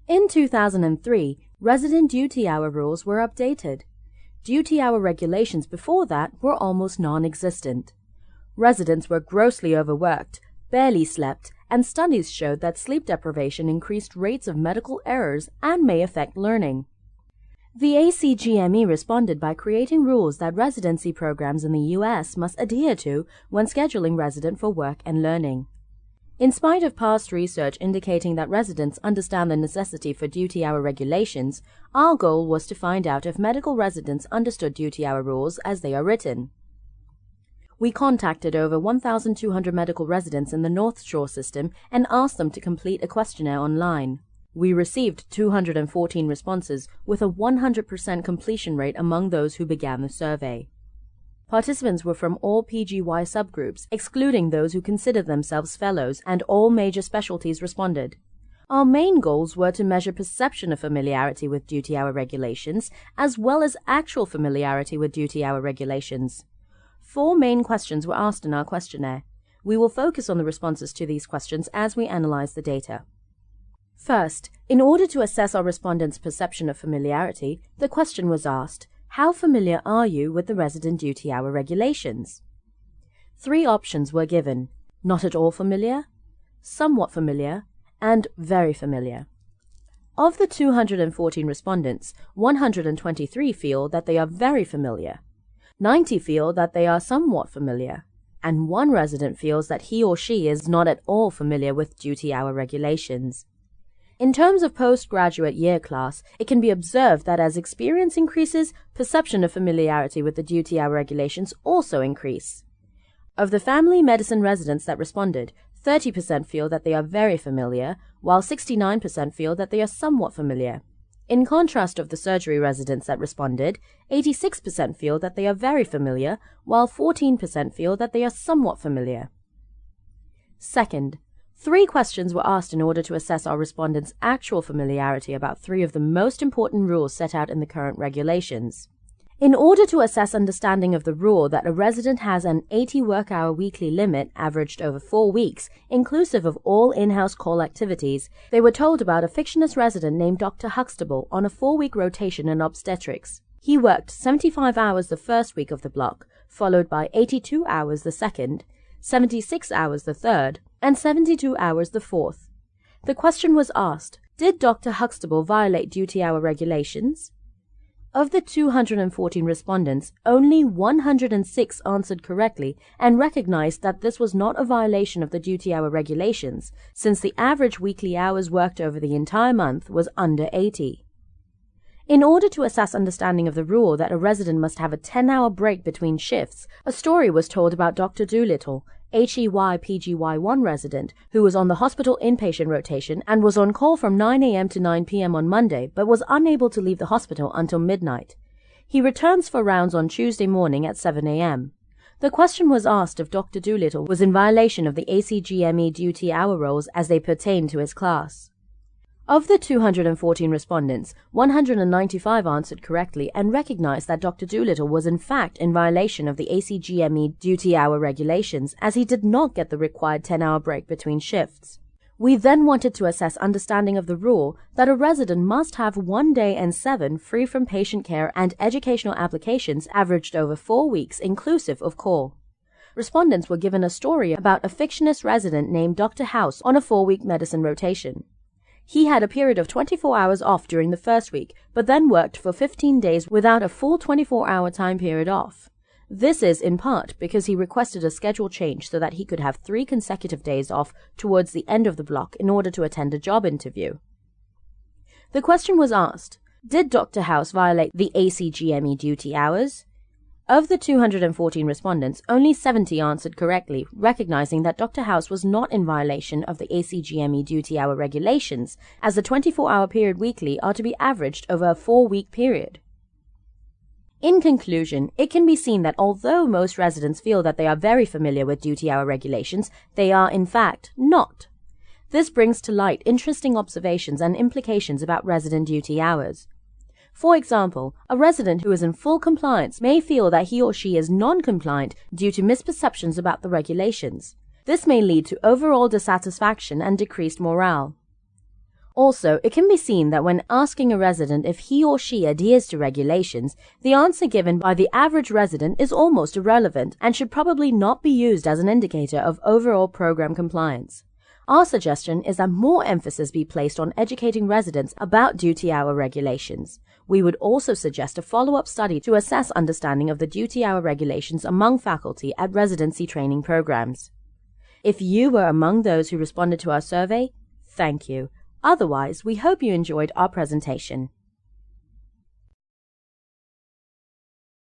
In 2003, resident duty hour rules were updated. Duty hour regulations before that were almost non-existent. Residents were grossly overworked, barely slept, and studies showed that sleep deprivation increased rates of medical errors and may affect learning. The ACGME responded by creating rules that residency programs in the U.S. must adhere to when scheduling residents for work and learning. In spite of past research indicating that residents understand the necessity for duty hour regulations, our goal was to find out if medical residents understood duty hour rules as they are written. We contacted over 1,200 medical residents in the North Shore system and asked them to complete a questionnaire online. We received 214 responses with a 100% completion rate among those who began the survey. Participants were from all PGY subgroups, excluding those who considered themselves fellows, and all major specialties responded. Our main goals were to measure perception of familiarity with duty hour regulations, as well as actual familiarity with duty hour regulations. 4 main questions were asked in our questionnaire. We will focus on the responses to these questions as we analyze the data. First, in order to assess our respondents' perception of familiarity, the question was asked, how familiar are you with the resident duty hour regulations? 3 options were given, not at all familiar, somewhat familiar, and very familiar. Of the 214 respondents, 123 feel that they are very familiar, 90 feel that they are somewhat familiar, and 1 resident feels that he or she is not at all familiar with duty hour regulations. In terms of postgraduate year class, it can be observed that as experience increases, perception of familiarity with the duty hour regulations also increase. Of the family medicine residents that responded, 30% feel that they are very familiar, while 69% feel that they are somewhat familiar. In contrast of the surgery residents that responded, 86% feel that they are very familiar, while 14% feel that they are somewhat familiar. Second, 3 questions were asked in order to assess our respondents' actual familiarity about 3 of the most important rules set out in the current regulations. In order to assess understanding of the rule that a resident has an 80 work-hour weekly limit averaged over 4 weeks, inclusive of all in-house call activities, they were told about a fictitious resident named Dr. Huxtable on a 4-week rotation in obstetrics. He worked 75 hours the first week of the block, followed by 82 hours the second, 76 hours the third, and 72 hours the fourth. The question was asked, did Dr. Huxtable violate duty hour regulations? Of the 214 respondents, only 106 answered correctly and recognized that this was not a violation of the duty hour regulations, since the average weekly hours worked over the entire month was under 80. In order to assess understanding of the rule that a resident must have a 10-hour break between shifts, a story was told about Dr. Doolittle, HEY-PGY1 resident, who was on the hospital inpatient rotation and was on call from 9 a.m. to 9 p.m. on Monday, but was unable to leave the hospital until midnight. He returns for rounds on Tuesday morning at 7 a.m. The question was asked if Dr. Doolittle was in violation of the ACGME duty hour rules as they pertain to his class. Of the 214 respondents, 195 answered correctly and recognized that Dr. Doolittle was in fact in violation of the ACGME duty hour regulations as he did not get the required 10-hour break between shifts. We then wanted to assess understanding of the rule that a resident must have 1 day and 7 free from patient care and educational applications averaged over 4 weeks inclusive of call. Respondents were given a story about a fictitious resident named Dr. House on a 4-week medicine rotation. He had a period of 24 hours off during the first week, but then worked for 15 days without a full 24-hour time period off. This is in part because he requested a schedule change so that he could have 3 consecutive days off towards the end of the block in order to attend a job interview. The question was asked, did Dr. House violate the ACGME duty hours? Of the 214 respondents, only 70 answered correctly, recognizing that Dr. House was not in violation of the ACGME duty hour regulations, as the 24-hour period weekly are to be averaged over a 4-week period. In conclusion, it can be seen that although most residents feel that they are very familiar with duty hour regulations, they are in fact not. This brings to light interesting observations and implications about resident duty hours. For example, a resident who is in full compliance may feel that he or she is non-compliant due to misperceptions about the regulations. This may lead to overall dissatisfaction and decreased morale. Also, it can be seen that when asking a resident if he or she adheres to regulations, the answer given by the average resident is almost irrelevant and should probably not be used as an indicator of overall program compliance. Our suggestion is that more emphasis be placed on educating residents about duty hour regulations. We would also suggest a follow-up study to assess understanding of the duty hour regulations among faculty at residency training programs. If you were among those who responded to our survey, thank you. Otherwise, we hope you enjoyed our presentation.